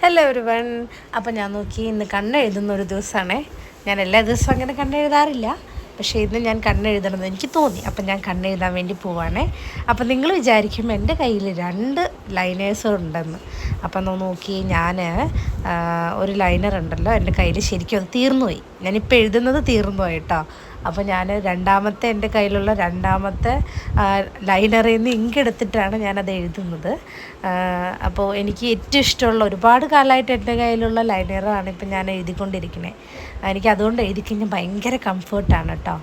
Hello everyone. അപ്പോൾ ഞാൻ നോക്കി ഇന്ന് കണ്ണെഴുതുന്ന ഒരു ദിവസമാണേ. ഞാൻ എല്ലാ ദിവസവും അങ്ങനെ കണ്ണെഴുതാറില്ല, പക്ഷേ ഇന്ന് ഞാൻ കണ്ണെഴുതണമെന്ന് എനിക്ക് തോന്നി. അപ്പം ഞാൻ കണ്ണെഴുതാൻ വേണ്ടി പോവാണേ. അപ്പം നിങ്ങൾ വിചാരിക്കും എൻ്റെ കയ്യിൽ 2 ലൈനേഴ്സ് ഉണ്ടെന്ന്. അപ്പം നോക്കി ഞാൻ ഒരു ലൈനർ ഉണ്ടല്ലോ എൻ്റെ കയ്യിൽ, ശരിക്കും അത് തീർന്നുപോയി. ഞാനിപ്പോൾ എഴുതുന്നത് തീർന്നുപോയി കേട്ടോ. അപ്പോൾ ഞാൻ എൻ്റെ കയ്യിലുള്ള രണ്ടാമത്തെ ലൈനറിൽ നിന്ന് ഇങ്ക് എടുത്തിട്ടാണ് ഞാനത് എഴുതുന്നത്. അപ്പോൾ എനിക്ക് ഏറ്റവും ഇഷ്ടമുള്ള, ഒരുപാട് കാലമായിട്ട് എൻ്റെ കയ്യിലുള്ള ലൈനറാണ് ഇപ്പം ഞാൻ എഴുതിക്കൊണ്ടിരിക്കുന്നത്. എനിക്ക് അതുകൊണ്ട് എഴുതിക്കഴിഞ്ഞാൽ ഭയങ്കര കംഫേർട്ടാണ് കേട്ടോ.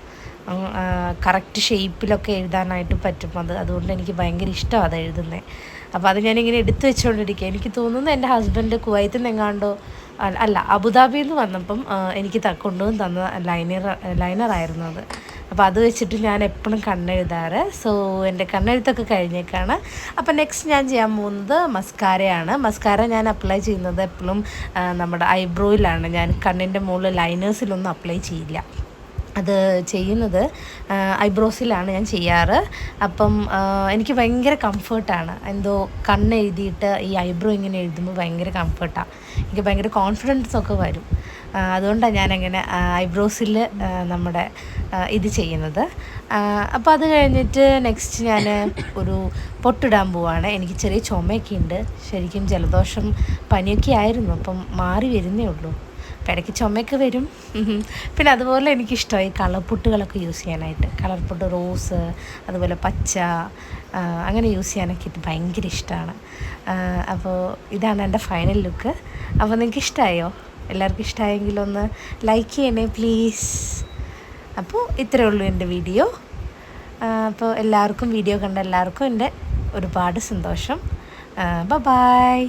കറക്റ്റ് ഷേപ്പിലൊക്കെ എഴുതാനായിട്ട് പറ്റും. അതുകൊണ്ട് എനിക്ക് ഭയങ്കര ഇഷ്ടമാണ് അത് എഴുതുന്നത്. അപ്പോൾ അത് ഞാനിങ്ങനെ എടുത്തു വെച്ചുകൊണ്ടിരിക്കുക. എനിക്ക് തോന്നുന്നു എൻ്റെ ഹസ്ബൻഡ് കുവൈത്തിൽ നിന്നെങ്ങാണ്ടോ അല്ല അബുദാബിയിൽ നിന്ന് വന്നപ്പം എനിക്ക് കൊണ്ടുവന്ന് തന്ന ലൈനറായിരുന്നു അത്. അപ്പോൾ അത് വെച്ചിട്ട് ഞാൻ എപ്പോഴും കണ്ണെഴുതാറ്. സോ എൻ്റെ കണ്ണെഴുത്തൊക്കെ കഴിഞ്ഞേക്കാണ്. അപ്പോൾ നെക്സ്റ്റ് ഞാൻ ചെയ്യാൻ പോകുന്നത് മസ്കാരയാണ്. മസ്കാര ഞാൻ അപ്ലൈ ചെയ്യുന്നത് എപ്പോഴും നമ്മുടെ ഐബ്രോയിലാണ്. ഞാൻ കണ്ണിൻ്റെ മുകളിൽ ലൈനേഴ്സിലൊന്നും അപ്ലൈ ചെയ്യില്ല. അത് ചെയ്യുന്നത് ഐബ്രോസിലാണ് ഞാൻ ചെയ്യാറ്. അപ്പം എനിക്ക് ഭയങ്കര കംഫേർട്ടാണ്. എന്തോ കണ്ണെഴുതിയിട്ട് ഈ ഐബ്രോ ഇങ്ങനെ എഴുതുമ്പോൾ ഭയങ്കര കംഫേർട്ടാണ്. എനിക്ക് ഭയങ്കര കോൺഫിഡൻസൊക്കെ വരും. അതുകൊണ്ടാണ് ഞാനങ്ങനെ ഐബ്രോസിൽ നമ്മുടെ ഇത് ചെയ്യുന്നത്. അപ്പോൾ അത് കഴിഞ്ഞിട്ട് നെക്സ്റ്റ് ഞാൻ ഒരു പൊട്ടിടാൻ പോവാണ്. എനിക്ക് ചെറിയ ചുമയൊക്കെ ഉണ്ട്. ശരിക്കും ജലദോഷം പനിയൊക്കെ ആയിരുന്നു. അപ്പം മാറി വരുന്നേ ഉള്ളൂ. ഇടയ്ക്ക് ചുമയൊക്കെ വരും. പിന്നെ അതുപോലെ എനിക്കിഷ്ടമായി കളർ പൊട്ടുകളൊക്കെ യൂസ് ചെയ്യാനായിട്ട്. കളർ പൊട്ട്, റോസ്, അതുപോലെ പച്ച, അങ്ങനെ യൂസ് ചെയ്യാനൊക്കെ ഇത് ഭയങ്കര ഇഷ്ടമാണ്. അപ്പോൾ ഇതാണ് എൻ്റെ ഫൈനൽ ലുക്ക്. അപ്പോൾ നിങ്ങൾക്ക് ഇഷ്ടമായോ? എല്ലാവർക്കും ഇഷ്ടമായെങ്കിലൊന്ന് ലൈക്ക് ചെയ്യണേ പ്ലീസ്. അപ്പോൾ ഇത്രയേ ഉള്ളൂ എൻ്റെ വീഡിയോ. അപ്പോൾ എല്ലാവർക്കും, വീഡിയോ കണ്ട എല്ലാവർക്കും എൻ്റെ ഒരുപാട് സന്തോഷം. ബൈ.